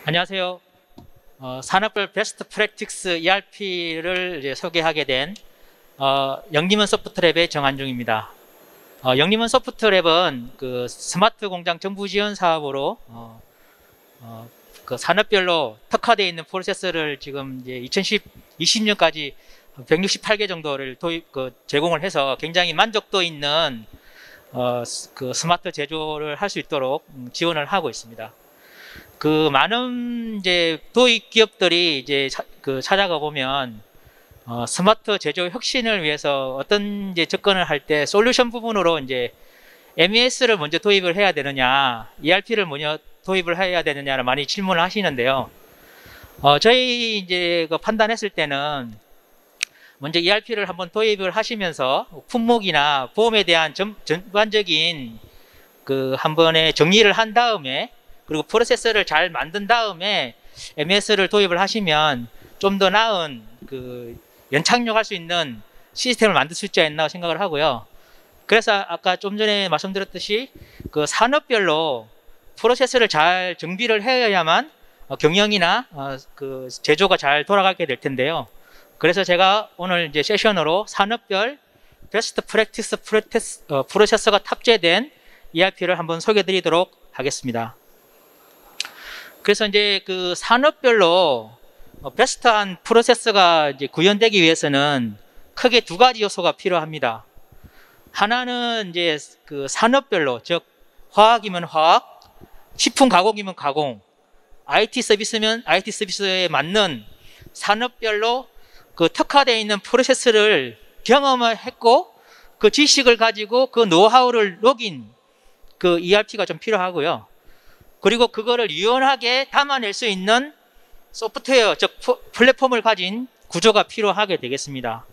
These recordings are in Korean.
안녕하세요. 산업별 베스트 프랙틱스 ERP를 소개하게 된 영림원 소프트랩의 정한중입니다. 영림원 소프트랩은 그 스마트 공장 정부 지원 사업으로 그 산업별로 특화되어 있는 프로세서를 지금 이제 2020년까지 168개 정도를 제공을 해서 굉장히 만족도 있는 그 스마트 제조를 할 수 있도록 지원을 하고 있습니다. 그 많은 이제 도입 기업들이 이제 찾아가 보면 스마트 제조 혁신을 위해서 어떤 이제 접근을 할 때 솔루션 부분으로 이제 MES를 먼저 도입을 해야 되느냐, ERP를 먼저 도입을 해야 되느냐를 많이 질문을 하시는데요. 저희 이제 판단했을 때는 먼저 ERP를 한번 도입을 하시면서 품목이나 보험에 대한 전반적인 그 한 번에 정리를 한 다음에, 그리고 프로세서를 잘 만든 다음에 MES를 도입을 하시면 좀 더 나은 그 연착륙할 수 있는 시스템을 만들 수 있지 않나 생각을 하고요. 그래서 아까 좀 전에 말씀드렸듯이 그 산업별로 프로세서를 잘 정비를 해야만 경영이나 그 제조가 잘 돌아가게 될 텐데요. 그래서 제가 오늘 이제 세션으로 산업별 베스트 프랙티스 프로세서가 탑재된 ERP를 한번 소개해 드리도록 하겠습니다. 그래서 이제 그 산업별로 베스트한 프로세서가 이제 구현되기 위해서는 크게 두 가지 요소가 필요합니다. 하나는 이제 그 산업별로, 즉 화학이면 화학, 식품 가공이면 가공, IT 서비스면 IT 서비스에 맞는 산업별로 그 특화되어 있는 프로세스를 경험을 했고 그 지식을 가지고 그 노하우를 녹인 그 ERP가 좀 필요하고요. 그리고 그거를 유연하게 담아낼 수 있는 소프트웨어, 즉 플랫폼을 가진 구조가 필요하게 되겠습니다.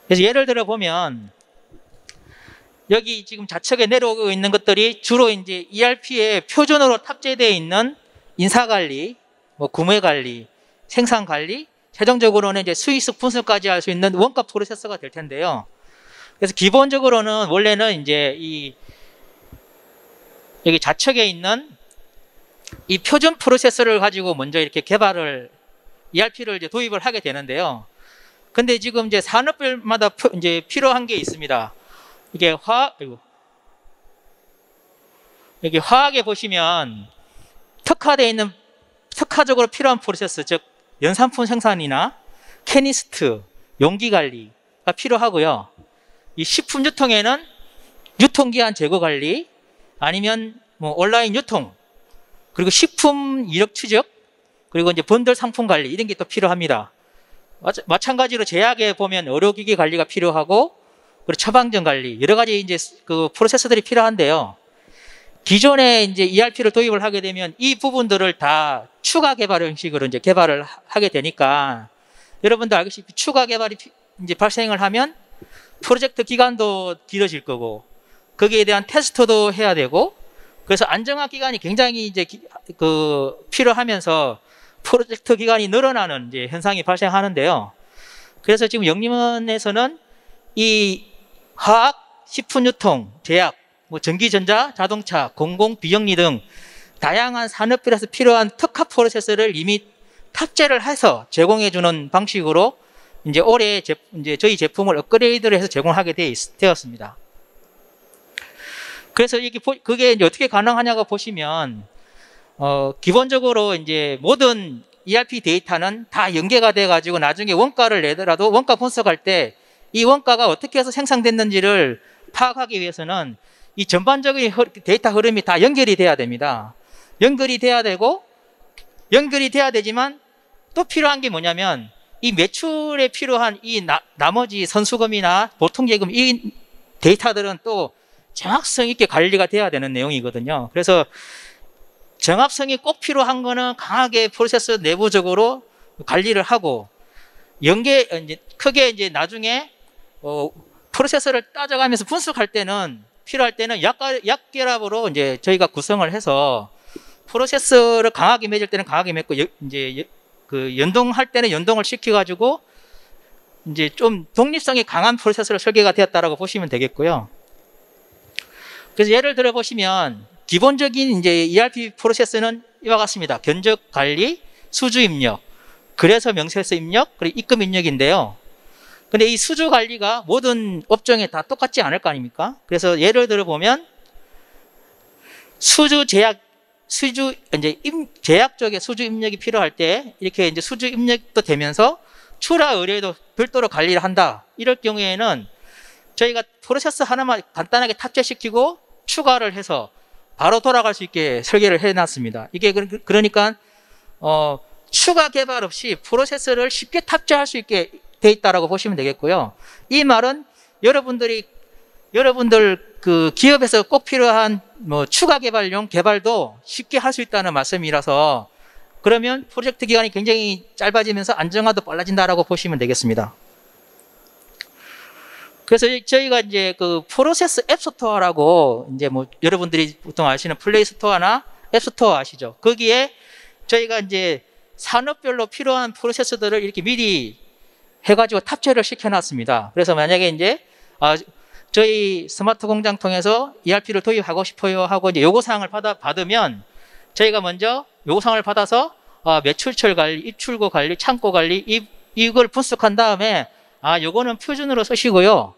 그래서 예를 들어 보면 여기 지금 좌측에 내려오고 있는 것들이 주로 이제 ERP에 표준으로 탑재되어 있는 인사관리, 구매관리, 생산관리, 최종적으로는 이제 수익성 분석까지 할 수 있는 원가 프로세서가 될 텐데요. 그래서 기본적으로는 원래는 이제 여기 좌측에 있는 이 표준 프로세서를 가지고 먼저 이렇게 ERP를 이제 도입을 하게 되는데요. 근데 지금 이제 산업별마다 이제 필요한 게 있습니다. 이게 여기 화학에 보시면 특화적으로 필요한 프로세서, 즉 연산품 생산이나 캐니스트, 용기 관리가 필요하고요. 이 식품 유통에는 유통기한 제거 관리, 아니면 온라인 유통, 그리고 식품 이력 추적, 그리고 이제 번들 상품 관리, 이런 게 또 필요합니다. 마찬가지로 제약에 보면 의료기기 관리가 필요하고, 그리고 처방전 관리, 여러 가지 이제 그 프로세서들이 필요한데요. 기존에 이제 ERP를 도입을 하게 되면 이 부분들을 다 추가 개발 형식으로 이제 개발을 하게 되니까, 여러분도 알겠지만 추가 개발이 이제 발생을 하면 프로젝트 기간도 길어질 거고, 거기에 대한 테스트도 해야 되고, 그래서 안정화 기간이 굉장히 이제 필요하면서 프로젝트 기간이 늘어나는 이제 현상이 발생하는데요. 그래서 지금 영림원에서는 이 화학, 식품유통, 제약, 전기전자, 자동차, 공공, 비영리 등 다양한 산업별에서 필요한 특화 프로세서를 이미 탑재를 해서 제공해주는 방식으로 이제 올해 이제 저희 제품을 업그레이드를 해서 제공하게 되었습니다. 그래서 그게 이제 어떻게 가능하냐고 보시면, 기본적으로 이제 모든 ERP 데이터는 다 연계가 돼가지고 나중에 원가를 내더라도 원가 분석할 때 이 원가가 어떻게 해서 생산됐는지를 파악하기 위해서는 이 전반적인 데이터 흐름이 다 연결이 돼야 됩니다. 연결이 돼야 되지만 또 필요한 게 뭐냐면 이 매출에 필요한 이 나머지 선수금이나 보통예금, 이 데이터들은 또 정확성 있게 관리가 돼야 되는 내용이거든요. 그래서 정확성이 꼭 필요한 거는 강하게 프로세서 내부적으로 관리를 하고, 크게 이제 나중에 프로세서를 따져가면서 분석할 때는 필요할 때는 약결합으로 이제 저희가 구성을 해서 프로세서를 강하게 맺을 때는 강하게 맺고, 이제 그 연동할 때는 연동을 시켜가지고 이제 좀 독립성이 강한 프로세서로 설계가 되었다라고 보시면 되겠고요. 그래서 예를 들어 보시면 기본적인 이제 ERP 프로세스는 이와 같습니다. 견적 관리, 수주 입력, 그래서 명세서 입력, 그리고 입금 입력인데요. 근데 이 수주 관리가 모든 업종에 다 똑같지 않을 거 아닙니까? 그래서 예를 들어 보면 제약 쪽에 수주 입력이 필요할 때 이렇게 이제 수주 입력도 되면서 출하 의뢰도 별도로 관리를 한다. 이럴 경우에는 저희가 프로세스 하나만 간단하게 탑재시키고 추가를 해서 바로 돌아갈 수 있게 설계를 해놨습니다. 이게 그러니까 추가 개발 없이 프로세스를 쉽게 탑재할 수 있게 돼 있다라고 보시면 되겠고요. 이 말은 여러분들 그 기업에서 꼭 필요한 뭐 추가 개발용 개발도 쉽게 할 수 있다는 말씀이라서 그러면 프로젝트 기간이 굉장히 짧아지면서 안정화도 빨라진다라고 보시면 되겠습니다. 그래서 저희가 이제 그 프로세스 앱 스토어라고 이제 뭐 여러분들이 보통 아시는 플레이 스토어나 앱 스토어 아시죠? 거기에 저희가 이제 산업별로 필요한 프로세스들을 이렇게 미리 해가지고 탑재를 시켜놨습니다. 그래서 만약에 이제 저희 스마트 공장 통해서 ERP를 도입하고 싶어요 하고 이제 요구사항을 받으면 저희가 먼저 요구사항을 받아서 매출처 관리, 입출고 관리, 창고 관리 이걸 분석한 다음에 요거는 표준으로 쓰시고요.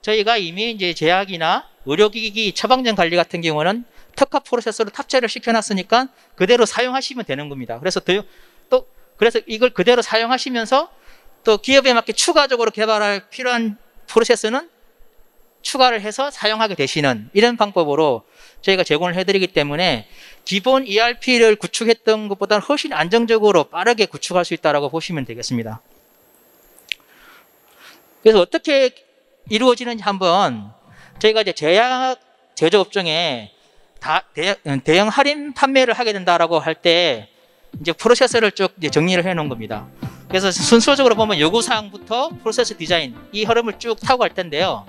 저희가 이미 이제 제약이나 의료기기 처방전 관리 같은 경우는 특화 프로세서로 탑재를 시켜놨으니까 그대로 사용하시면 되는 겁니다. 그래서 그래서 이걸 그대로 사용하시면서 또 기업에 맞게 추가적으로 개발할 필요한 프로세스는 추가를 해서 사용하게 되시는 이런 방법으로 저희가 제공을 해드리기 때문에 기본 ERP를 구축했던 것보다는 훨씬 안정적으로 빠르게 구축할 수 있다고 보시면 되겠습니다. 그래서 어떻게 이루어지는지 한번 저희가 이제 제약 제조업종에 대형 할인 판매를 하게 된다라고 할 때 이제 프로세스를 쭉 이제 정리를 해 놓은 겁니다. 그래서 순서적으로 보면 요구사항부터 프로세스 디자인 이 흐름을 쭉 타고 갈 텐데요.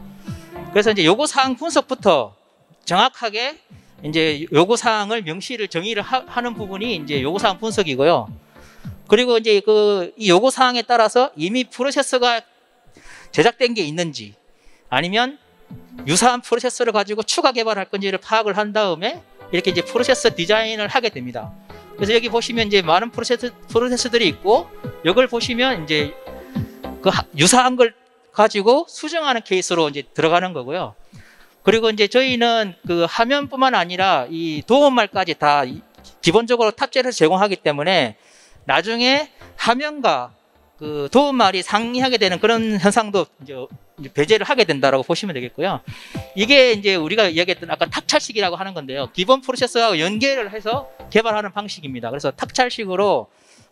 그래서 이제 요구사항 분석부터 정확하게 이제 요구사항을 명시를 정의를 하는 부분이 이제 요구사항 분석이고요. 그리고 이제 이 요구사항에 따라서 이미 프로세스가 제작된 게 있는지 아니면 유사한 프로세스를 가지고 추가 개발할 건지를 파악을 한 다음에 이렇게 이제 프로세스 디자인을 하게 됩니다. 그래서 여기 보시면 이제 많은 프로세스들이 있고 이걸 보시면 이제 그 유사한 걸 가지고 수정하는 케이스로 이제 들어가는 거고요. 그리고 이제 저희는 그 화면뿐만 아니라 이 도움말까지 다 기본적으로 탑재를 제공하기 때문에 나중에 화면과 그 도움말이 상이하게 되는 그런 현상도 이제 배제를 하게 된다라고 보시면 되겠고요. 이게 이제 우리가 이야기했던 아까 탑찰식이라고 하는 건데요. 기본 프로세스하고 연계를 해서 개발하는 방식입니다. 그래서 탑찰식으로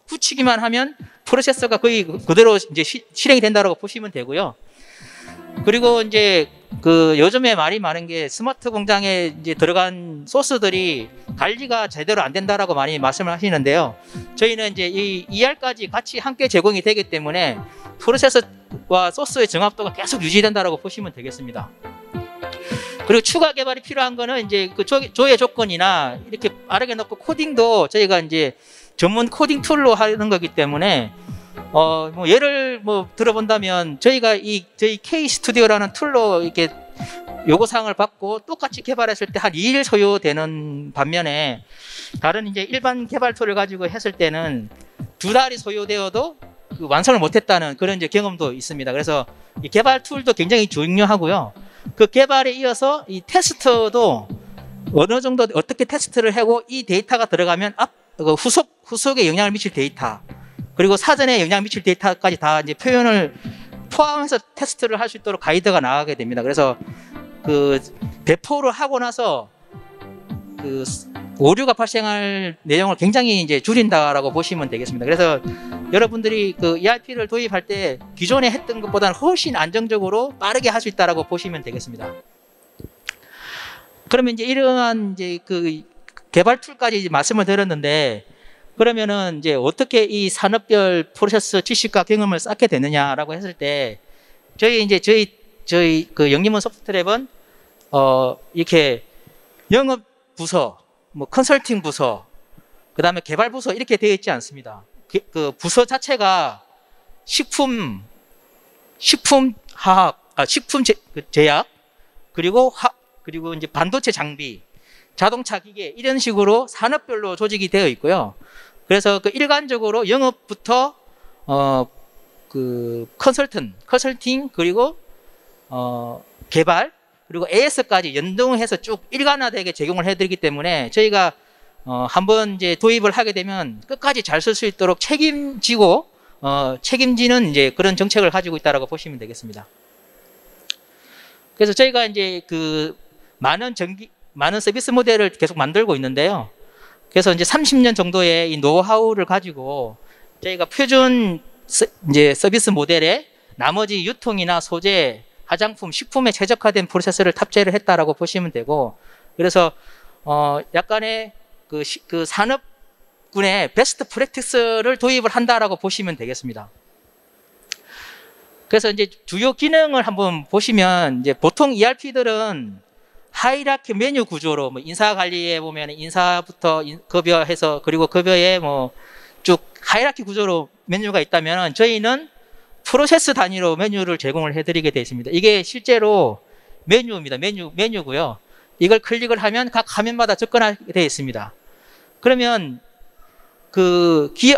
붙이기만 하면 프로세서가 거의 그대로 이제 실행이 된다고 보시면 되고요. 그리고 이제 그 요즘에 말이 많은 게 스마트 공장에 이제 들어간 소스들이 관리가 제대로 안 된다라고 많이 말씀을 하시는데요. 저희는 이제 이 ER까지 같이 함께 제공이 되기 때문에 프로세서와 소스의 정합도가 계속 유지된다라고 보시면 되겠습니다. 그리고 추가 개발이 필요한 거는 이제 그 조회 조건이나 이렇게 빠르게 넣고 코딩도 저희가 이제 전문 코딩 툴로 하는 거기 때문에 뭐 예를 뭐 들어본다면 저희가 저희 K 스튜디오라는 툴로 이렇게 요구사항을 받고 똑같이 개발했을 때 한 2일 소요되는 반면에 다른 이제 일반 개발 툴을 가지고 했을 때는 2달이 소요되어도 그 완성을 못했다는 그런 이제 경험도 있습니다. 그래서 이 개발 툴도 굉장히 중요하고요. 그 개발에 이어서 이 테스트도 어느 정도 어떻게 테스트를 하고 이 데이터가 들어가면 후속에 영향을 미칠 데이터 그리고 사전에 영향을 미칠 데이터까지 다 이제 표현을 포함해서 테스트를 할 수 있도록 가이드가 나가게 됩니다. 그래서 그 배포를 하고 나서 그 오류가 발생할 내용을 굉장히 이제 줄인다라고 보시면 되겠습니다. 그래서 여러분들이 그 ERP를 도입할 때 기존에 했던 것보다는 훨씬 안정적으로 빠르게 할 수 있다라고 보시면 되겠습니다. 그러면 이제 이러한 이제 그 개발 툴까지 말씀을 드렸는데 그러면은 이제 어떻게 이 산업별 프로세스 지식과 경험을 쌓게 되느냐라고 했을 때 저희 그 영림원 소프트랩은 이렇게 영업 부서, 뭐 컨설팅 부서, 그다음에 개발 부서 이렇게 되어 있지 않습니다. 그 부서 자체가 식품 제약 그리고 이제 반도체 장비 자동차 기계 이런 식으로 산업별로 조직이 되어 있고요. 그래서 그 일반적으로 영업부터 그 컨설팅 그리고 개발 그리고 AS까지 연동해서 쭉 일관화되게 제공을 해드리기 때문에 저희가 한번 이제 도입을 하게 되면 끝까지 잘 쓸 수 있도록 책임지고 책임지는 이제 그런 정책을 가지고 있다라고 보시면 되겠습니다. 그래서 저희가 이제 그 많은 서비스 모델을 계속 만들고 있는데요. 그래서 이제 30년 정도의 이 노하우를 가지고 저희가 표준 이제 서비스 모델에 나머지 유통이나 소재, 화장품, 식품에 최적화된 프로세스를 탑재를 했다라고 보시면 되고, 그래서 약간의 그 산업군의 베스트 프랙티스를 도입을 한다라고 보시면 되겠습니다. 그래서 이제 주요 기능을 한번 보시면 이제 보통 ERP들은 하이라키 메뉴 구조로 뭐 인사 관리에 보면 인사부터 급여해서 그리고 급여에 뭐 쭉 하이라키 구조로 메뉴가 있다면 저희는 프로세스 단위로 메뉴를 제공을 해드리게 되어 있습니다. 이게 실제로 메뉴입니다. 메뉴고요. 이걸 클릭을 하면 각 화면마다 접근하게 되어 있습니다. 그러면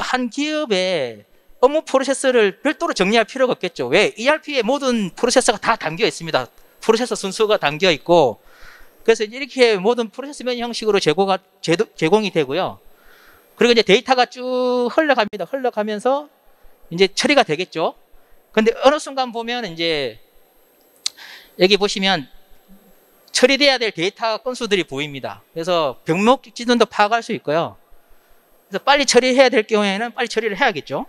한 기업의 업무 프로세스를 별도로 정리할 필요가 없겠죠. 왜? ERP에 모든 프로세스가 다 담겨 있습니다. 프로세스 순서가 담겨 있고, 그래서 이렇게 모든 프로세스 메뉴 형식으로 제공이 되고요. 그리고 이제 데이터가 쭉 흘러가면서 이제 처리가 되겠죠. 근데 어느 순간 보면 이제 여기 보시면 처리돼야 될 데이터 건수들이 보입니다. 그래서 병목 지도도 파악할 수 있고요. 그래서 빨리 처리해야 될 경우에는 빨리 처리를 해야겠죠.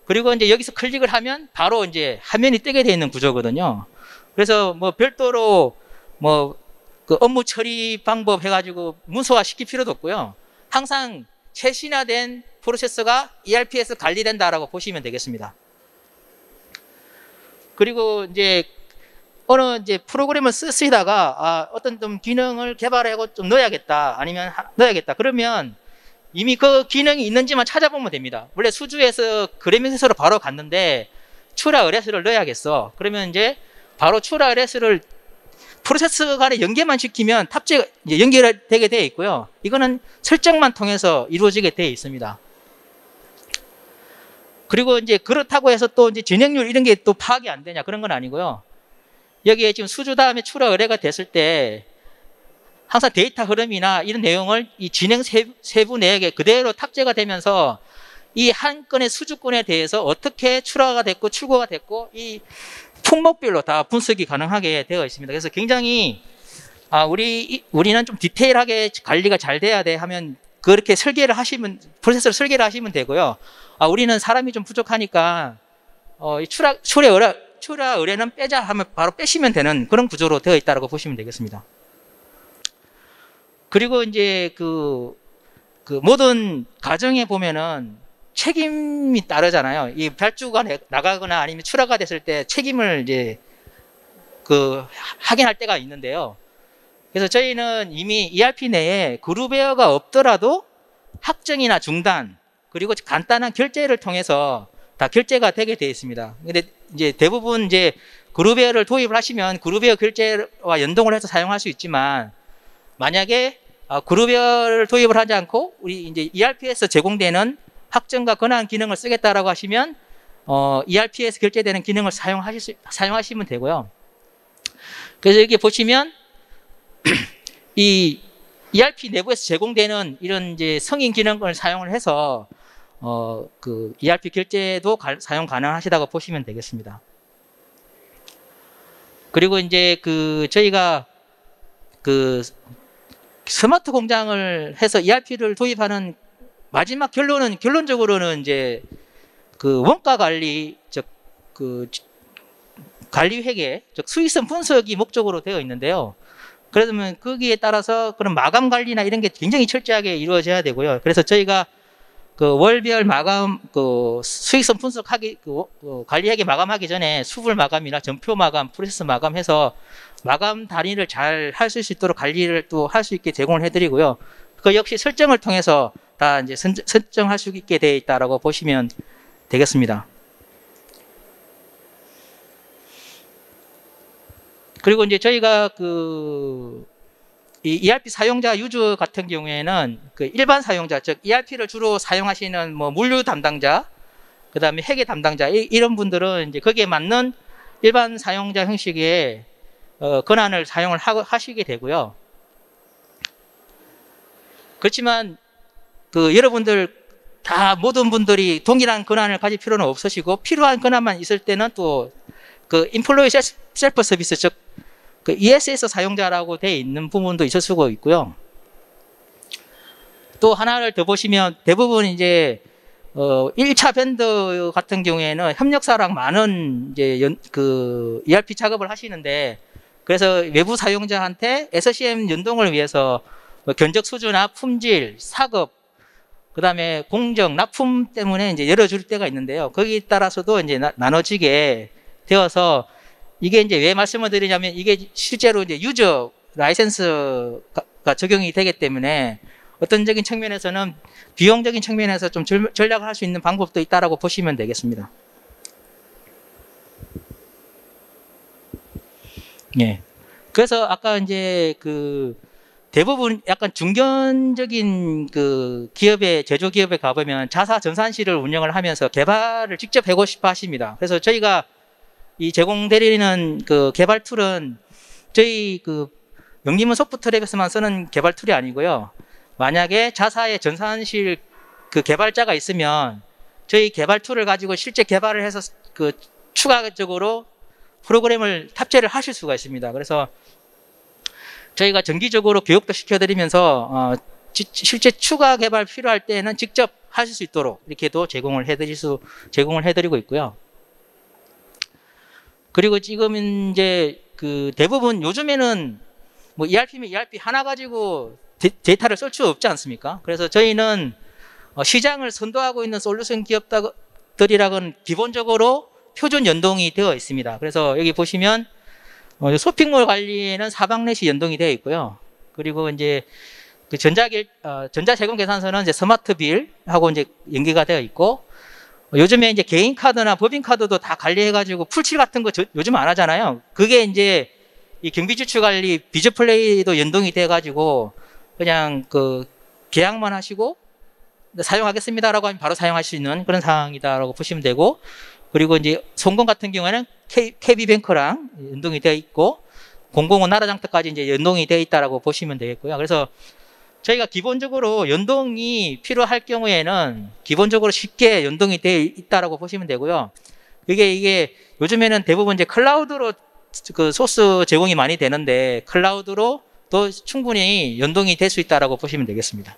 그리고 이제 여기서 클릭을 하면 바로 이제 화면이 뜨게 되어 있는 구조거든요. 그래서 뭐 별도로 뭐 그 업무 처리 방법 해가지고 문서화 시킬 필요도 없고요. 항상 최신화된 프로세스가 ERP에서 관리된다라고 보시면 되겠습니다. 그리고 이제 어느 이제 프로그램을 쓰시다가 어떤 좀 기능을 개발하고 좀 넣어야겠다, 아니면 넣어야겠다. 그러면 이미 그 기능이 있는지만 찾아보면 됩니다. 원래 수주에서 그래밋에서로 바로 갔는데 추라 의뢰서를 넣어야겠어. 그러면 이제 바로 추라 의뢰서를 프로세스 간에 연계만 시키면 탑재 연결되게 되어 있고요. 이거는 설정만 통해서 이루어지게 되어 있습니다. 그리고 이제 그렇다고 해서 또 이제 진행률 이런 게 또 파악이 안 되냐, 그런 건 아니고요. 여기에 지금 수주 다음에 추라 의뢰가 됐을 때 항상 데이터 흐름이나 이런 내용을 이 진행 세부 내역에 그대로 탑재가 되면서 이 한 건의 수주권에 대해서 어떻게 추라가 됐고 출고가 됐고 이 품목별로 다 분석이 가능하게 되어 있습니다. 그래서 굉장히 우리는 좀 디테일하게 관리가 잘 돼야 돼 하면 그렇게 프로세스를 설계를 하시면 되고요. 우리는 사람이 좀 부족하니까 추라 의뢰는 빼자 하면 바로 빼시면 되는 그런 구조로 되어 있다고 보시면 되겠습니다. 그리고 이제 그 모든 가정에 보면은 책임이 따르잖아요. 이 발주가 나가거나 아니면 출하가 됐을 때 책임을 이제 확인할 때가 있는데요. 그래서 저희는 이미 ERP 내에 그룹웨어가 없더라도 확정이나 중단 그리고 간단한 결제를 통해서 다 결제가 되게 되어 있습니다. 근데 이제 대부분 이제 그룹웨어를 도입을 하시면 그룹웨어 결제와 연동을 해서 사용할 수 있지만, 만약에 그룹웨어를 도입을 하지 않고 우리 이제 ERP에서 제공되는 확정과 권한 기능을 쓰겠다라고 하시면 ERP에서 결제되는 기능을 사용하시면 되고요. 그래서 여기 보시면 이 ERP 내부에서 제공되는 이런 이제 성인 기능을 사용을 해서 그 ERP 결제도 사용 가능하시다고 보시면 되겠습니다. 그리고 이제 저희가 스마트 공장을 해서 ERP를 도입하는 마지막 결론적으로는 이제 원가 관리, 관리 회계, 수익성 분석이 목적으로 되어 있는데요. 그러면 거기에 따라서 그런 마감 관리나 이런 게 굉장히 철저하게 이루어져야 되고요. 그래서 저희가 월별 마감, 수익성 분석하기, 관리 회계 마감하기 전에 수불 마감이나 전표 마감, 프로세스 마감해서 마감 단위를 잘 할 수 있도록 관리를 또 할 수 있게 제공을 해드리고요. 그 역시 설정을 통해서 다 이제 설정할 수 있게 되어 있다라고 보시면 되겠습니다. 그리고 이제 저희가 이 ERP 사용자 유저 같은 경우에는 그 일반 사용자, 즉 ERP를 주로 사용하시는 뭐 물류 담당자, 그 다음에 회계 담당자, 이런 분들은 이제 거기에 맞는 일반 사용자 형식의 권한을 사용을 하시게 되고요. 그렇지만 그 여러분들 다 모든 분들이 동일한 권한을 가질 필요는 없으시고, 필요한 권한만 있을 때는 또 그 인플로이 셀프 서비스, 즉 그 ESS 사용자라고 되어 있는 부분도 있을 수가 있고요. 또 하나를 더 보시면 대부분 이제 1차 밴더 같은 경우에는 협력사랑 많은 이제 그 ERP 작업을 하시는데, 그래서 외부 사용자한테 SCM 연동을 위해서 뭐 견적 수주나 품질, 사급, 그 다음에 공정, 납품 때문에 이제 열어줄 때가 있는데요. 거기에 따라서도 이제 나눠지게 되어서, 이게 이제 왜 말씀을 드리냐면, 이게 실제로 이제 유저 라이센스가 적용이 되기 때문에 어떤적인 측면에서는 비용적인 측면에서 좀 전략을 할 수 있는 방법도 있다라고 보시면 되겠습니다. 예. 그래서 아까 이제 그 대부분 약간 중견적인 그 기업의, 제조기업에 가보면 자사 전산실을 운영을 하면서 개발을 직접 하고 싶어 하십니다. 그래서 저희가 이 제공드리는 그 개발 툴은 저희 그 영림은 소프트랩에서만 쓰는 개발 툴이 아니고요. 만약에 자사의 전산실 그 개발자가 있으면 저희 개발 툴을 가지고 실제 개발을 해서 그 추가적으로 프로그램을 탑재를 하실 수가 있습니다. 그래서 저희가 정기적으로 교육도 시켜드리면서 실제 추가 개발 필요할 때는 직접 하실 수 있도록 이렇게도 제공을 해드리고 있고요. 그리고 지금 이제 그 대부분 요즘에는 뭐 ERP면 ERP 하나 가지고 데이터를 쓸 수 없지 않습니까? 그래서 저희는 시장을 선도하고 있는 솔루션 기업들이랑은 기본적으로 표준 연동이 되어 있습니다. 그래서 여기 보시면 쇼핑몰 관리에는 사방넷이 연동이 되어 있고요. 그리고 이제 그 전자세금 계산서는 이제 스마트빌하고 이제 연계가 되어 있고, 요즘에 이제 개인 카드나 법인 카드도 다 관리해가지고 풀칠 같은 거 요즘 안 하잖아요. 그게 이제 이 경비지출 관리 비즈플레이도 연동이 돼가지고 그냥 그 계약만 하시고 사용하겠습니다라고 하면 바로 사용할 수 있는 그런 상황이다라고 보시면 되고, 그리고 이제 송금 같은 경우에는 KB뱅크랑 연동이 되어 있고, 005 나라장터까지 이제 연동이 되어 있다라고 보시면 되겠고요. 그래서 저희가 기본적으로 연동이 필요할 경우에는 기본적으로 쉽게 연동이 되어 있다라고 보시면 되고요. 이게 요즘에는 대부분 이제 클라우드로 그 소스 제공이 많이 되는데, 클라우드로 또 충분히 연동이 될 수 있다라고 보시면 되겠습니다.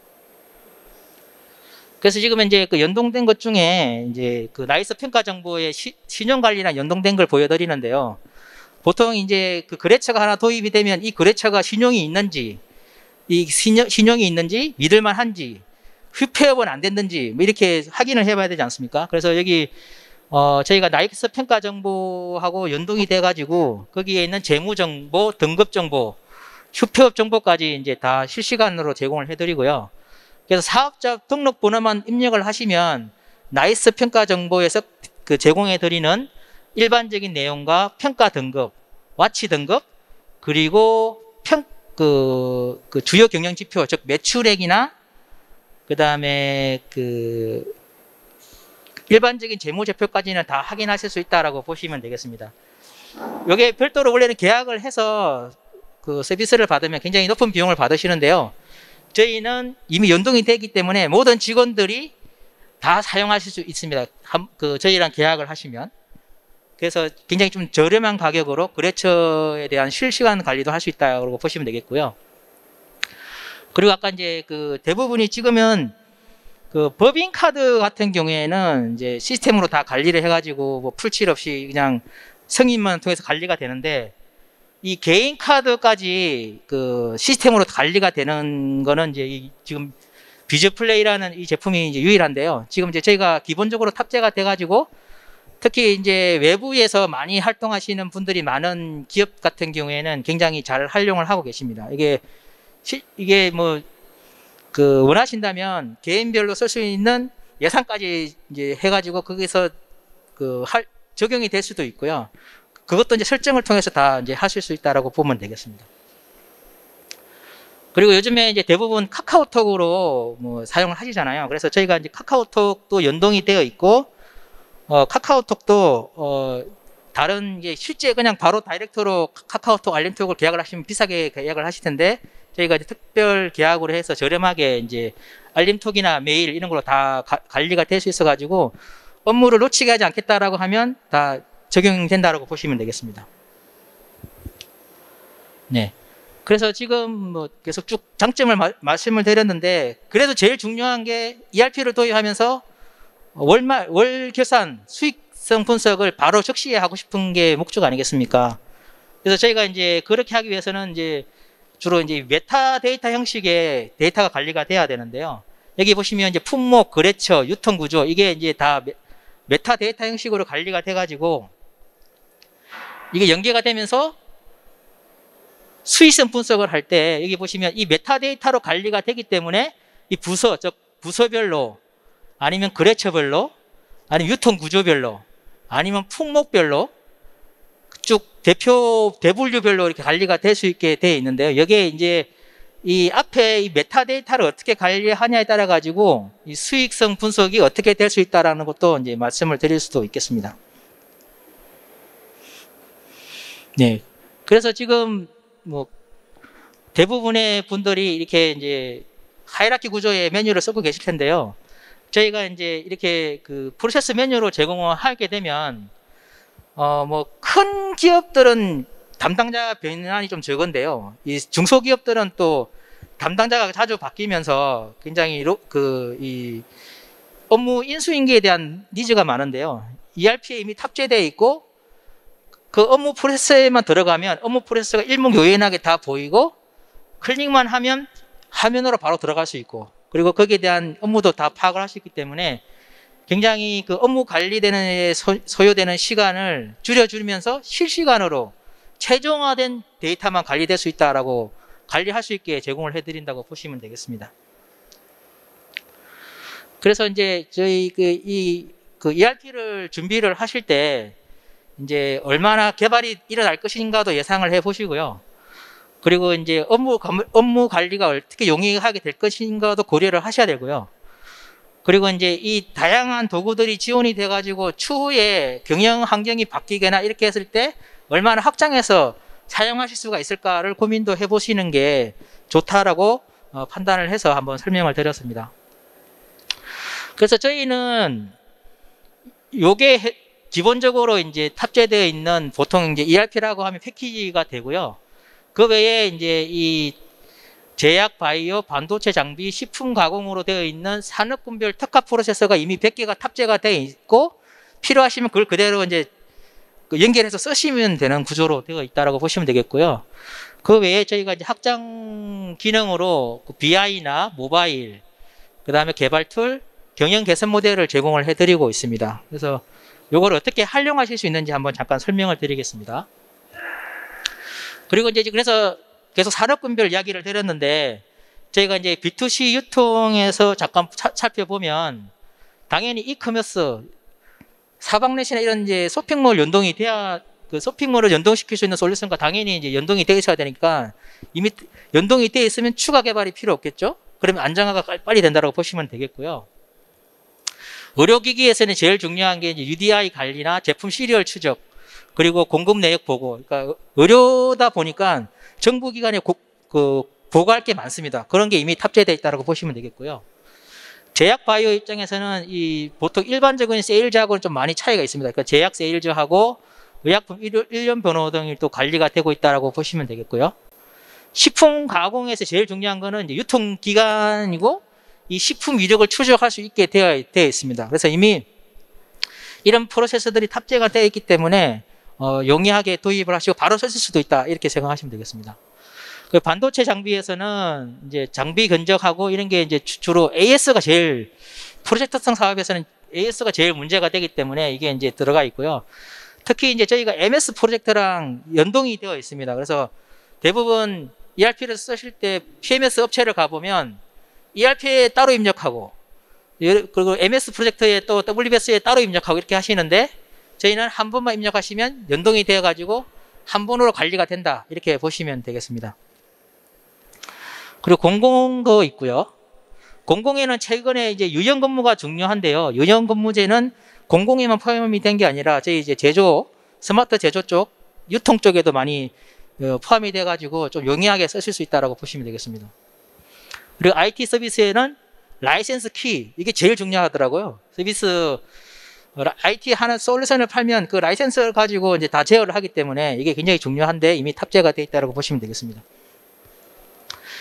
그래서 지금 이제 그 연동된 것 중에 이제 그 나이스 평가 정보의 신용 관리랑 연동된 걸 보여드리는데요. 보통 이제 그 거래처가 하나 도입이 되면 이 거래처가 신용이 있는지, 신용이 있는지, 믿을만한지, 휘폐업은 안 됐는지 뭐 이렇게 확인을 해봐야 되지 않습니까? 그래서 여기 저희가 나이스 평가 정보하고 연동이 돼가지고 거기에 있는 재무 정보, 등급 정보, 휘폐업 정보까지 이제 다 실시간으로 제공을 해드리고요. 그래서 사업자 등록 번호만 입력을 하시면 나이스 평가 정보에서 그 제공해드리는 일반적인 내용과 평가 등급, 와치 등급, 그리고 그 주요 경영 지표, 즉 매출액이나 그 다음에 그 일반적인 재무제표까지는 다 확인하실 수 있다라고 보시면 되겠습니다. 여기에 별도로 원래는 계약을 해서 그 서비스를 받으면 굉장히 높은 비용을 받으시는데요. 저희는 이미 연동이 되기 때문에 모든 직원들이 다 사용하실 수 있습니다. 저희랑 계약을 하시면. 그래서 굉장히 좀 저렴한 가격으로 거래처에 대한 실시간 관리도 할 수 있다고 보시면 되겠고요. 그리고 아까 이제 그 대부분이 찍으면 그 법인 카드 같은 경우에는 이제 시스템으로 다 관리를 해가지고 뭐 풀칠 없이 그냥 승인만 통해서 관리가 되는데, 이 개인 카드까지 그 시스템으로 관리가 되는 거는 이제 지금 비즈플레이라는 이 제품이 이제 유일한데요. 지금 이제 저희가 기본적으로 탑재가 돼가지고 특히 이제 외부에서 많이 활동하시는 분들이 많은 기업 같은 경우에는 굉장히 잘 활용을 하고 계십니다. 이게 뭐 그 원하신다면 개인별로 쓸 수 있는 예산까지 이제 해가지고 거기서 그 적용이 될 수도 있고요. 그것도 이제 설정을 통해서 다 이제 하실 수 있다라고 보면 되겠습니다. 그리고 요즘에 이제 대부분 카카오톡으로 뭐 사용을 하시잖아요. 그래서 저희가 이제 카카오톡도 연동이 되어 있고, 카카오톡도, 다른, 이제 실제 그냥 바로 다이렉트로 카카오톡 알림톡을 계약을 하시면 비싸게 계약을 하실 텐데, 저희가 이제 특별 계약으로 해서 저렴하게 이제 알림톡이나 메일 이런 걸로 다 관리가 될 수 있어가지고, 업무를 놓치게 하지 않겠다라고 하면 다 적용된다라고 보시면 되겠습니다. 네. 그래서 지금 뭐 계속 쭉 장점을 말씀을 드렸는데, 그래도 제일 중요한 게 ERP를 도입하면서 월 결산 수익성 분석을 바로 적시에 하고 싶은 게 목적 아니겠습니까? 그래서 저희가 이제 그렇게 하기 위해서는 이제 주로 이제 메타데이터 형식의 데이터가 관리가 돼야 되는데요. 여기 보시면 이제 품목, 거래처, 유통 구조, 이게 이제 다 메타데이터 형식으로 관리가 돼가지고 이게 연계가 되면서 수익성 분석을 할 때 여기 보시면 이 메타데이터로 관리가 되기 때문에 이 부서, 즉 부서별로 아니면 거래처별로 아니면 유통 구조별로 아니면 품목별로 쭉 대분류별로 이렇게 관리가 될 수 있게 되어 있는데요. 여기에 이제 이 앞에 이 메타데이터를 어떻게 관리하냐에 따라 가지고 이 수익성 분석이 어떻게 될 수 있다라는 것도 이제 말씀을 드릴 수도 있겠습니다. 네. 그래서 지금 뭐 대부분의 분들이 이렇게 이제 하이라키 구조의 메뉴를 쓰고 계실 텐데요. 저희가 이제 이렇게 그 프로세스 메뉴로 제공을 하게 되면 뭐 큰 기업들은 담당자 변환이 좀 적은데요. 이 중소기업들은 또 담당자가 자주 바뀌면서 굉장히 이 업무 인수인계에 대한 니즈가 많은데요. ERP에 이미 탑재되어 있고 그 업무 프로세스에만 들어가면 업무 프로세스가 일목요연하게 다 보이고 클릭만 하면 화면으로 바로 들어갈 수 있고 그리고 거기에 대한 업무도 다 파악을 할 수 있기 때문에 굉장히 그 업무 관리되는 데 소요되는 시간을 줄여주면서 실시간으로 최종화된 데이터만 관리될 수 있다라고 관리할 수 있게 제공을 해드린다고 보시면 되겠습니다. 그래서 이제 저희 그 ERP를 준비를 하실 때 이제 얼마나 개발이 일어날 것인가도 예상을 해 보시고요. 그리고 이제 업무 관리가 어떻게 용이하게 될 것인가도 고려를 하셔야 되고요. 그리고 이제 이 다양한 도구들이 지원이 돼가지고 추후에 경영 환경이 바뀌거나 이렇게 했을 때 얼마나 확장해서 사용하실 수가 있을까를 고민도 해보시는 게 좋다라고 판단을 해서 한번 설명을 드렸습니다. 그래서 저희는 요게 기본적으로 이제 탑재되어 있는 보통 이제 ERP라고 하면 패키지가 되고요. 그 외에 이제 이 제약, 바이오, 반도체 장비, 식품 가공으로 되어 있는 산업군별 특화 프로세서가 이미 100개가 탑재가 되어 있고 필요하시면 그걸 그대로 이제 연결해서 쓰시면 되는 구조로 되어 있다라고 보시면 되겠고요. 그 외에 저희가 이제 확장 기능으로 BI나 모바일, 그 다음에 개발 툴, 경영 개선 모델을 제공을 해드리고 있습니다. 그래서 이걸 어떻게 활용하실 수 있는지 한번 잠깐 설명을 드리겠습니다. 그리고 이제 그래서 계속 산업군별 이야기를 드렸는데 저희가 이제 B2C 유통에서 잠깐 살펴보면 당연히 이커머스, 사방넷이나 이런 이제 쇼핑몰 연동이 돼야 그 쇼핑몰을 연동시킬 수 있는 솔루션과 당연히 이제 연동이 되어 있어야 되니까 이미 연동이 되어 있으면 추가 개발이 필요 없겠죠? 그러면 안정화가 빨리 된다고 보시면 되겠고요. 의료기기에서는 제일 중요한 게 이제 UDI 관리나 제품 시리얼 추적, 그리고 공급 내역 보고. 그러니까 의료다 보니까 정부기관에 보고할 게 많습니다. 그런 게 이미 탑재되어 있다고 보시면 되겠고요. 제약 바이오 입장에서는 이 보통 일반적인 세일즈하고는 좀 많이 차이가 있습니다. 그러니까 제약 세일즈하고 의약품 일련 번호 등이 또 관리가 되고 있다고 보시면 되겠고요. 식품 가공에서 제일 중요한 거는 이제 유통기간이고 이 식품 이력을 추적할 수 있게 되어 있습니다. 그래서 이미 이런 프로세서들이 탑재가 되어 있기 때문에 용이하게 도입을 하시고 바로 쓰실 수도 있다 이렇게 생각하시면 되겠습니다. 그 반도체 장비에서는 이제 장비 견적하고 이런 게 이제 주로 AS가 제일 프로젝트성 사업에서는 AS가 제일 문제가 되기 때문에 이게 이제 들어가 있고요. 특히 이제 저희가 MS 프로젝트랑 연동이 되어 있습니다. 그래서 대부분 ERP를 쓰실 때 PMS 업체를 가보면 ERP에 따로 입력하고 그리고 MS 프로젝트에 또 WBS에 따로 입력하고 이렇게 하시는데 저희는 한 번만 입력하시면 연동이 되어 가지고 한 번으로 관리가 된다 이렇게 보시면 되겠습니다. 그리고 공공도 있고요. 공공에는 최근에 이제 유연 근무가 중요한데요. 유연 근무제는 공공에만 포함이 된 게 아니라 저희 이제 제조, 스마트 제조 쪽, 유통 쪽에도 많이 포함이 돼가지고 좀 용이하게 쓰실 수 있다라고 보시면 되겠습니다. 그리고 IT 서비스에는 라이센스 키, 이게 제일 중요하더라고요. 서비스 IT 하나 솔루션을 팔면 그 라이센스를 가지고 이제 다 제어를 하기 때문에 이게 굉장히 중요한데 이미 탑재가 되어 있다고 보시면 되겠습니다.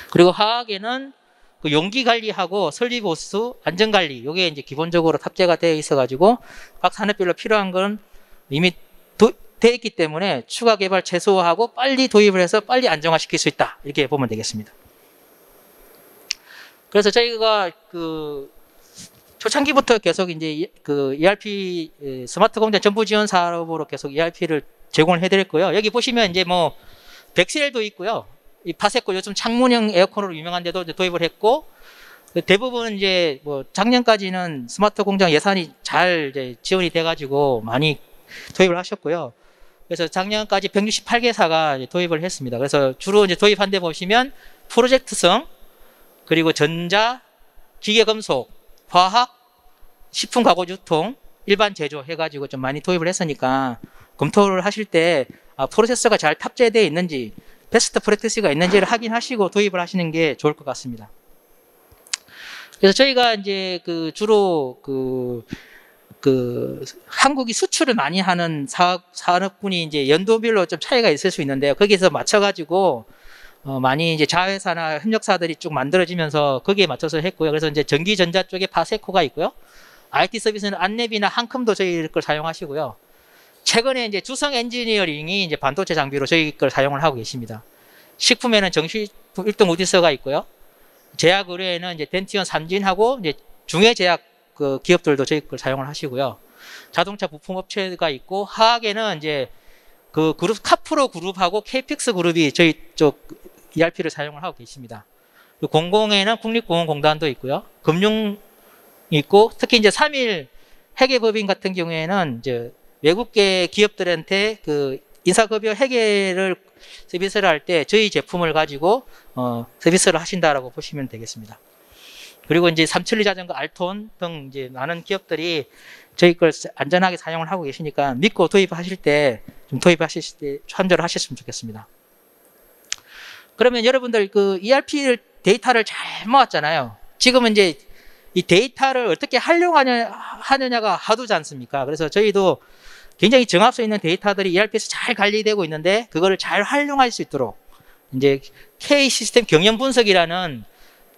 그리고 화학에는 그 용기 관리하고 설비 보수, 안전 관리, 이게 이제 기본적으로 탑재가 되어 있어가지고 각 산업별로 필요한 건 이미 되어 있기 때문에 추가 개발 최소화하고 빨리 도입을 해서 빨리 안정화시킬 수 있다, 이렇게 보면 되겠습니다. 그래서 저희가 그 초창기부터 계속 이제 그 ERP 스마트 공장 정부 지원 사업으로 계속 ERP를 제공을 해드렸고요. 여기 보시면 이제 뭐 벡셀도 있고요. 이 파세코 요즘 창문형 에어컨으로 유명한데도 이제 도입을 했고, 대부분 이제 뭐 작년까지는 스마트 공장 예산이 잘 이제 지원이 돼가지고 많이 도입을 하셨고요. 그래서 작년까지 168개사가 도입을 했습니다. 그래서 주로 이제 도입한 데 보시면 프로젝트성, 그리고 전자, 기계금속, 화학, 식품 가구 유통, 일반 제조 해가지고 좀 많이 도입을 했으니까 검토를 하실 때 프로세서가 잘 탑재되어 있는지, 베스트 프랙티스가 있는지를 확인하시고 도입을 하시는 게 좋을 것 같습니다. 그래서 저희가 이제 그 주로 한국이 수출을 많이 하는 산업군이 이제 연도별로 좀 차이가 있을 수 있는데요. 거기서 맞춰가지고 많이 이제 자회사나 협력사들이 쭉 만들어지면서 거기에 맞춰서 했고요. 그래서 이제 전기전자 쪽에 파세코가 있고요. IT 서비스는 안랩이나 한컴도 저희 걸 사용하시고요. 최근에 이제 주성 엔지니어링이 이제 반도체 장비로 저희 걸 사용을 하고 계십니다. 식품에는 정식품 1등 오디서가 있고요. 제약 의료에는 이제 덴티온 삼진하고 이제 중해 제약 그 기업들도 저희 걸 사용을 하시고요. 자동차 부품 업체가 있고, 화학에는 이제 그 그룹 카프로 그룹하고 KPX 그룹이 저희 쪽 ERP를 사용을 하고 계십니다. 그리고 공공에는 국립공원공단도 있고요. 금융 있고, 특히 이제 3일 회계법인 같은 경우에는 이제 외국계 기업들한테 그 인사급여 회계를 서비스를 할 때 저희 제품을 가지고 서비스를 하신다라고 보시면 되겠습니다. 그리고 이제 삼천리 자전거, 알톤 등 이제 많은 기업들이 저희 걸 안전하게 사용을 하고 계시니까 믿고 도입하실 때 좀 도입하실 때 참조를 하셨으면 좋겠습니다. 그러면 여러분들 그 ERP 데이터를 잘 모았잖아요. 지금은 이제 이 데이터를 어떻게 하느냐가 하도지 않습니까? 그래서 저희도 굉장히 정합성 있는 데이터들이 ERP에서 잘 관리되고 있는데 그거를 잘 활용할 수 있도록 이제 K 시스템 경영 분석이라는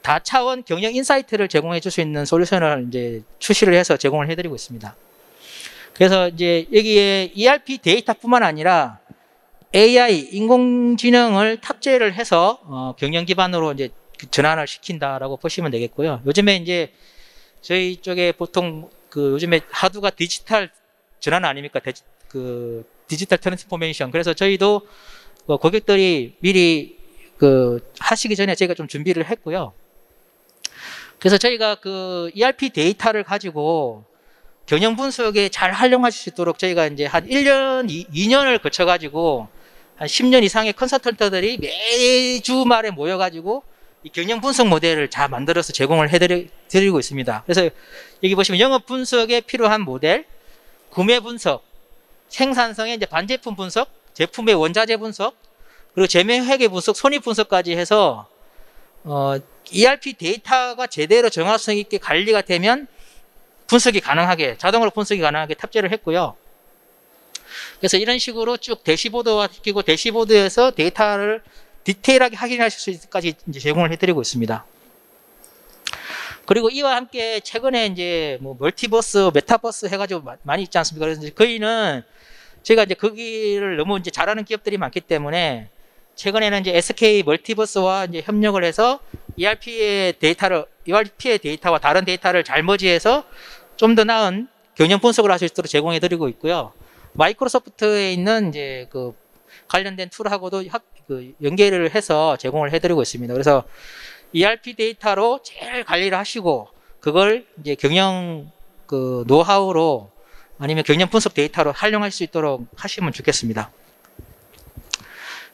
다차원 경영 인사이트를 제공해 줄 수 있는 솔루션을 이제 출시를 해서 제공을 해드리고 있습니다. 그래서 이제 여기에 ERP 데이터뿐만 아니라 AI 인공지능을 탑재를 해서 경영 기반으로 이제 전환을 시킨다라고 보시면 되겠고요. 요즘에 이제 저희 쪽에 보통 그 요즘에 하두가 디지털 전환 아닙니까? 디지털 트랜스포메이션. 그래서 저희도 고객들이 미리 하시기 전에 저희가 좀 준비를 했고요. 그래서 저희가 그 ERP 데이터를 가지고 경영 분석에 잘 활용하실 수 있도록 저희가 이제 한 1년, 2년을 거쳐가지고 한 10년 이상의 컨설턴트들이 매주 말에 모여가지고 이 경영 분석 모델을 잘 만들어서 제공을 해드리고 있습니다. 그래서 여기 보시면 영업 분석에 필요한 모델, 구매 분석, 생산성의 이제 반제품 분석, 제품의 원자재 분석, 그리고 재매 회계 분석, 손익 분석까지 해서 ERP 데이터가 제대로 정확성 있게 관리가 되면 분석이 가능하게, 자동으로 분석이 가능하게 탑재를 했고요. 그래서 이런 식으로 쭉 대시보드화 시키고 대시보드에서 데이터를 디테일하게 확인하실 수 있을까지 이제 제공을 해드리고 있습니다. 그리고 이와 함께 최근에 이제 뭐 멀티버스, 메타버스 해가지고 많이 있지 않습니까? 그래서 이제 저희는 제가 이제 거기를 너무 이제 잘하는 기업들이 많기 때문에 최근에는 이제 SK 멀티버스와 이제 협력을 해서 ERP의 데이터와 다른 데이터를 잘 머지해서 좀 더 나은 경영 분석을 할 수 있도록 제공해 드리고 있고요. 마이크로소프트에 있는 이제 그 관련된 툴하고도 연계를 해서 제공을 해 드리고 있습니다. 그래서 ERP 데이터로 제일 관리를 하시고 그걸 이제 경영 노하우로 아니면 경영 분석 데이터로 활용할 수 있도록 하시면 좋겠습니다.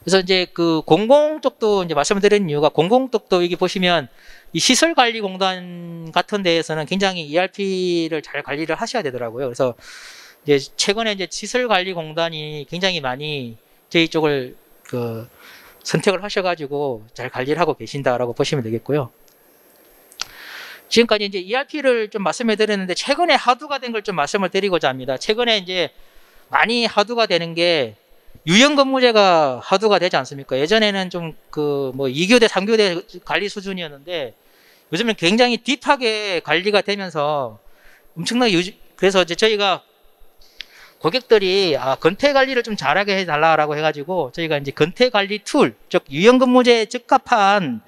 그래서 이제 그 공공 쪽도 이제 말씀드린 이유가 공공 쪽도 여기 보시면 이 시설관리공단 같은 데에서는 굉장히 ERP를 잘 관리를 하셔야 되더라고요. 그래서 이제 최근에 이제 시설관리공단이 굉장히 많이 저희 쪽을 그 선택을 하셔가지고 잘 관리를 하고 계신다라고 보시면 되겠고요. 지금까지 이제 ERP를 좀 말씀해 드렸는데 최근에 하드가 된 걸 좀 말씀을 드리고자 합니다. 최근에 이제 많이 하드가 되는 게 유형근무제가 하드가 되지 않습니까? 예전에는 좀 그 뭐 2교대, 3교대 관리 수준이었는데 요즘은 굉장히 딥하게 관리가 되면서 엄청나게 그래서 이제 저희가 고객들이 건태 관리를 좀 잘하게 해달라고 해가지고 저희가 이제 건태 관리 툴, 즉 유형근무제에 적합한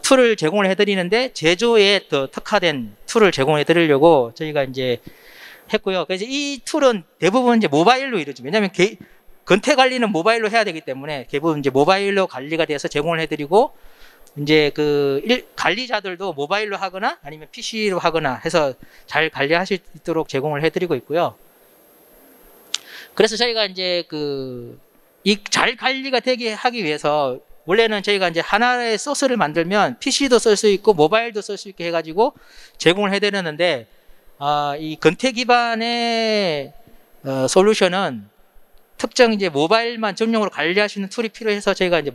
툴을 제공을 해드리는데 제조에 더 특화된 툴을 제공해 드리려고 저희가 이제 했고요. 그래서 이 툴은 대부분 이제 모바일로 이루어집니다. 왜냐하면 건태 관리는 모바일로 해야 되기 때문에 대부분 이제 모바일로 관리가 돼서 제공을 해드리고 이제 관리자들도 모바일로 하거나 아니면 PC로 하거나 해서 잘 관리하실 수 있도록 제공을 해드리고 있고요. 그래서 저희가 이제 이 잘 관리가 되게 하기 위해서 원래는 저희가 이제 하나의 소스를 만들면 PC도 쓸 수 있고 모바일도 쓸 수 있게 해가지고 제공을 해드렸는데 이 건태 기반의 솔루션은 특정 이제 모바일만 전용으로 관리하시는 툴이 필요해서 저희가 이제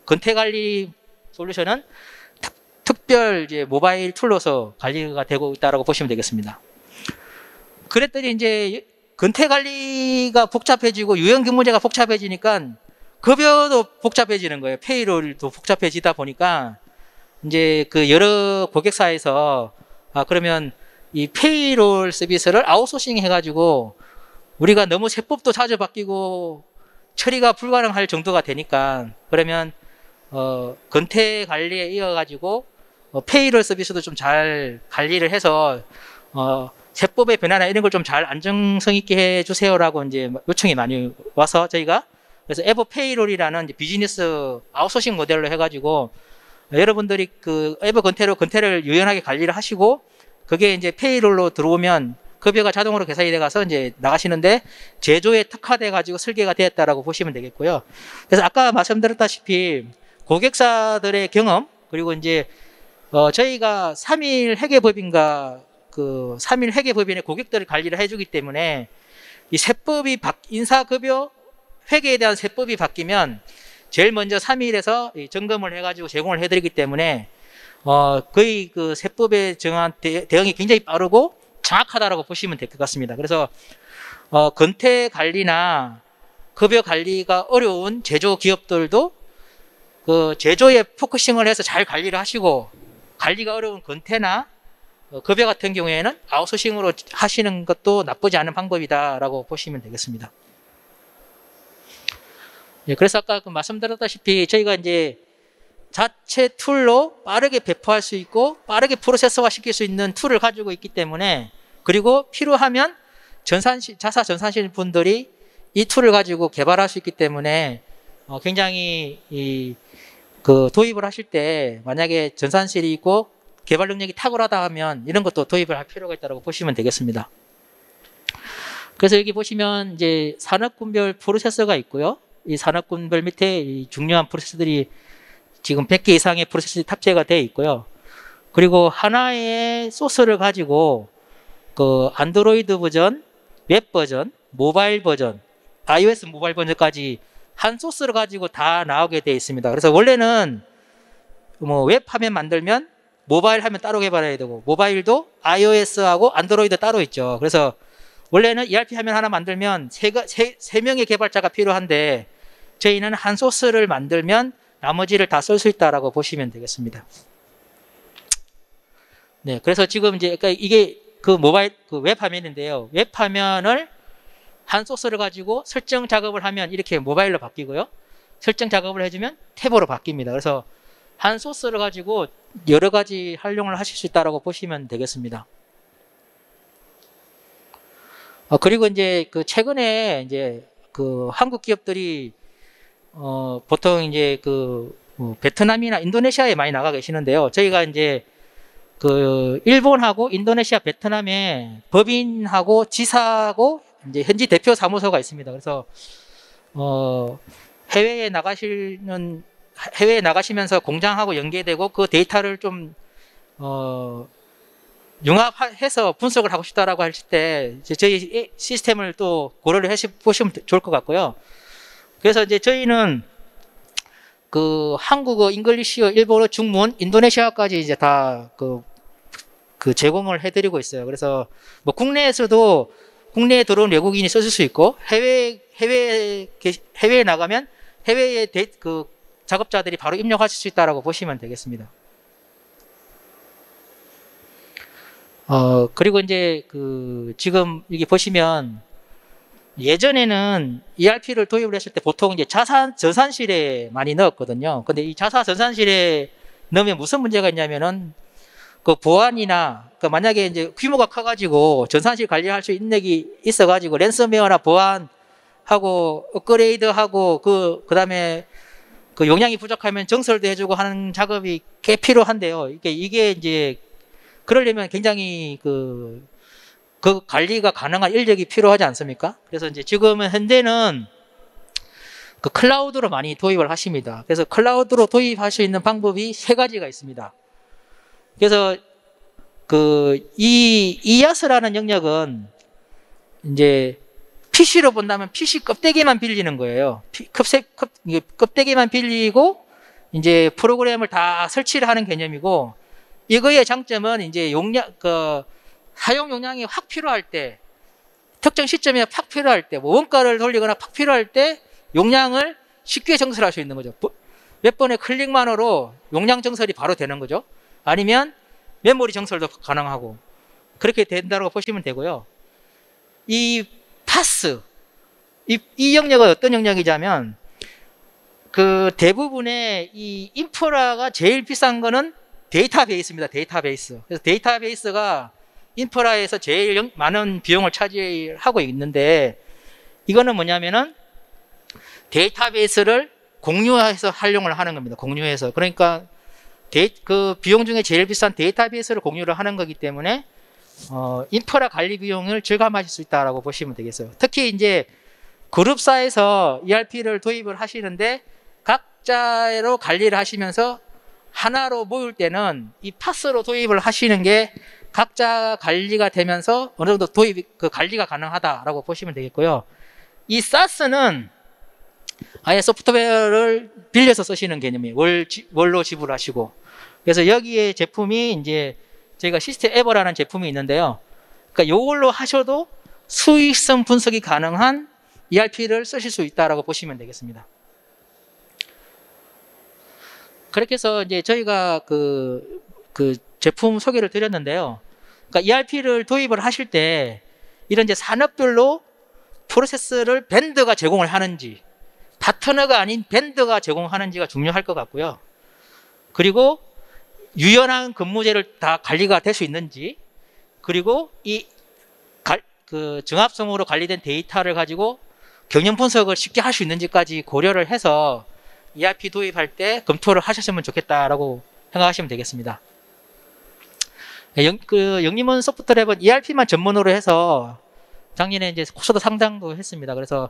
건태 관리 솔루션은 특별 이제 모바일 툴로서 관리가 되고 있다라고 보시면 되겠습니다. 그랬더니 이제 건태 관리가 복잡해지고 유형근무제가 복잡해지니까 급여도 복잡해지는 거예요. 페이롤도 복잡해지다 보니까 이제 여러 고객사에서 그러면 이 페이롤 서비스를 아웃소싱 해가지고 우리가 너무 세법도 자주 바뀌고 처리가 불가능할 정도가 되니까 그러면 건태 관리에 이어가지고 페이롤 서비스도 좀 잘 관리를 해서 세법의 변화나 이런 걸 좀 잘 안정성 있게 해주세요라고 이제 요청이 많이 와서 저희가 그래서 에버 페이롤이라는 비즈니스 아웃소싱 모델로 해가지고 여러분들이 에버 건태를 유연하게 관리를 하시고 그게 이제 페이롤로 들어오면 급여가 자동으로 계산이 돼가서 이제 나가시는데 제조에 특화돼가지고 설계가 되었다라고 보시면 되겠고요. 그래서 아까 말씀드렸다시피 고객사들의 경험 그리고 이제 저희가 3일 회계법인과 3일 회계법인의 고객들을 관리를 해주기 때문에 이 세법이 인사급여 회계에 대한 세법이 바뀌면 제일 먼저 3일에서 점검을 해가지고 제공을 해드리기 때문에 거의 세법에 정한 대응이 굉장히 빠르고 정확하다라고 보시면 될 것 같습니다. 그래서 건태 관리나 급여 관리가 어려운 제조 기업들도 제조에 포커싱을 해서 잘 관리를 하시고 관리가 어려운 건태나 급여 같은 경우에는 아웃소싱으로 하시는 것도 나쁘지 않은 방법이다라고 보시면 되겠습니다. 예, 그래서 아까 말씀드렸다시피 저희가 이제 자체 툴로 빠르게 배포할 수 있고 빠르게 프로세서화 시킬 수 있는 툴을 가지고 있기 때문에 그리고 필요하면 자사 전산실 분들이 이 툴을 가지고 개발할 수 있기 때문에 굉장히 도입을 하실 때 만약에 전산실이 있고 개발 능력이 탁월하다 하면 이런 것도 도입을 할 필요가 있다고 보시면 되겠습니다. 그래서 여기 보시면 이제 산업군별 프로세서가 있고요. 이 산업군별 밑에 이 중요한 프로세서들이 지금 100개 이상의 프로세서들이 탑재가 되어 있고요. 그리고 하나의 소스를 가지고 안드로이드 버전, 웹 버전, 모바일 버전, iOS 모바일 버전까지 한 소스를 가지고 다 나오게 되어 있습니다. 그래서 원래는 웹 화면 만들면 모바일 화면 따로 개발해야 되고 모바일도 iOS하고 안드로이드 따로 있죠. 그래서 원래는 ERP 화면 하나 만들면 세 명의 개발자가 필요한데 저희는 한 소스를 만들면 나머지를 다 쓸 수 있다라고 보시면 되겠습니다. 네, 그래서 지금 이제 이게 모바일 웹 화면인데요. 웹 화면을 한 소스를 가지고 설정 작업을 하면 이렇게 모바일로 바뀌고요. 설정 작업을 해주면 탭으로 바뀝니다. 그래서 한 소스를 가지고 여러 가지 활용을 하실 수 있다라고 보시면 되겠습니다. 그리고 이제 최근에 이제 한국 기업들이 보통 이제 베트남이나 인도네시아에 많이 나가 계시는데요. 저희가 이제 일본하고 인도네시아, 베트남에 법인하고 지사하고 이제 현지 대표 사무소가 있습니다. 그래서 해외에 나가시면서 공장하고 연계되고 그 데이터를 좀 융합해서 분석을 하고 싶다라고 하실 때 저희 시스템을 또 고려를 해 보시면 좋을 것 같고요. 그래서 이제 저희는 그 한국어, 잉글리시어, 일본어, 중문, 인도네시아까지 이제 다 그 제공을 해드리고 있어요. 그래서 뭐 국내에 들어온 외국인이 쓰실 수 있고 해외에 나가면 해외의 그 작업자들이 바로 입력하실 수 있다라고 보시면 되겠습니다. 그리고 이제 지금 여기 보시면 예전에는 ERP를 도입을 했을 때 보통 이제 저산실에 많이 넣었거든요. 근데 이 저산실에 넣으면 무슨 문제가 있냐면은 그 보안이나 만약에 이제 규모가 커가지고 전산실 관리할 수 있는 게 있어가지고 랜섬웨어나 보안하고 업그레이드하고 그다음에 그 용량이 부족하면 정설도 해주고 하는 작업이 꽤 필요한데요. 이게 이제 그러려면 굉장히 그 관리가 가능한 인력이 필요하지 않습니까? 그래서 이제 지금은 현재는 그 클라우드로 많이 도입을 하십니다. 그래서 클라우드로 도입할 수 있는 방법이 3가지가 있습니다. 그래서 이 이아스라는 영역은 이제 PC로 본다면 PC 껍데기만 빌리는 거예요. 껍데기만 빌리고 이제 프로그램을 다 설치를 하는 개념이고, 이거의 장점은 이제 사용 용량이 확 필요할 때, 특정 시점에 확 필요할 때, 뭐 원가를 돌리거나 확 필요할 때 용량을 쉽게 정설할 수 있는 거죠. 몇 번의 클릭만으로 용량 정설이 바로 되는 거죠. 아니면 메모리 정설도 가능하고 그렇게 된다고 보시면 되고요. 이 파스, 이 영역은 어떤 영역이냐면 그 대부분의 이 인프라가 제일 비싼 거는 데이터베이스입니다. 데이터베이스. 그래서 데이터베이스가 인프라에서 제일 많은 비용을 차지하고 있는데, 이거는 뭐냐면은 데이터베이스를 공유해서 활용을 하는 겁니다. 공유해서. 그러니까 그 비용 중에 제일 비싼 데이터베이스를 공유를 하는 거기 때문에 인프라 관리 비용을 절감하실 수 있다라고 보시면 되겠어요. 특히 이제 그룹사에서 ERP를 도입을 하시는데 각자로 관리를 하시면서 하나로 모일 때는 이 파스로 도입을 하시는 게 각자 관리가 되면서 어느 정도 관리가 가능하다라고 보시면 되겠고요. 이 SaaS는 아예 소프트웨어를 빌려서 쓰시는 개념이에요. 월로 지불하시고. 그래서 여기에 제품이 이제 저희가 시스템 에버라는 제품이 있는데요. 그러니까 이걸로 하셔도 수익성 분석이 가능한 ERP를 쓰실 수 있다라고 보시면 되겠습니다. 그렇게 해서 이제 저희가 그 제품 소개를 드렸는데요. 그러니까 ERP를 도입을 하실 때 이런 이제 산업별로 프로세스를 벤더가 제공을 하는지, 파트너가 아닌 벤더가 제공하는지가 중요할 것 같고요. 그리고 유연한 근무제를 다 관리가 될 수 있는지, 그리고 정합성으로 관리된 데이터를 가지고 경영 분석을 쉽게 할 수 있는지까지 고려를 해서 ERP 도입할 때 검토를 하셨으면 좋겠다라고 생각하시면 되겠습니다. 영림원 소프트랩은 ERP만 전문으로 해서 작년에 이제 코스도 상장도 했습니다. 그래서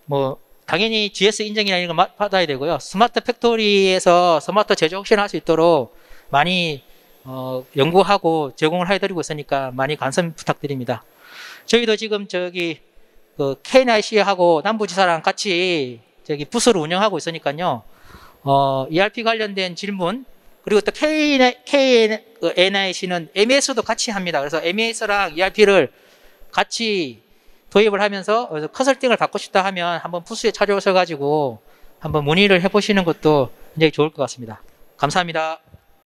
뭐 당연히 GS 인증이나 이런 거 받아야 되고요. 스마트 팩토리에서 스마트 제조 혁신을 할 수 있도록 많이 연구하고 제공을 해드리고 있으니까 많이 관심 부탁드립니다. 저희도 지금 KNIC하고 남부지사랑 같이 부스를 운영하고 있으니까요. ERP 관련된 질문, 그리고 또 KNIC는 MES도 같이 합니다. 그래서 MES랑 ERP를 같이 도입을 하면서 컨설팅을 받고 싶다 하면 한번 부스에 찾아오셔가지고 한번 문의를 해보시는 것도 굉장히 좋을 것 같습니다. 감사합니다.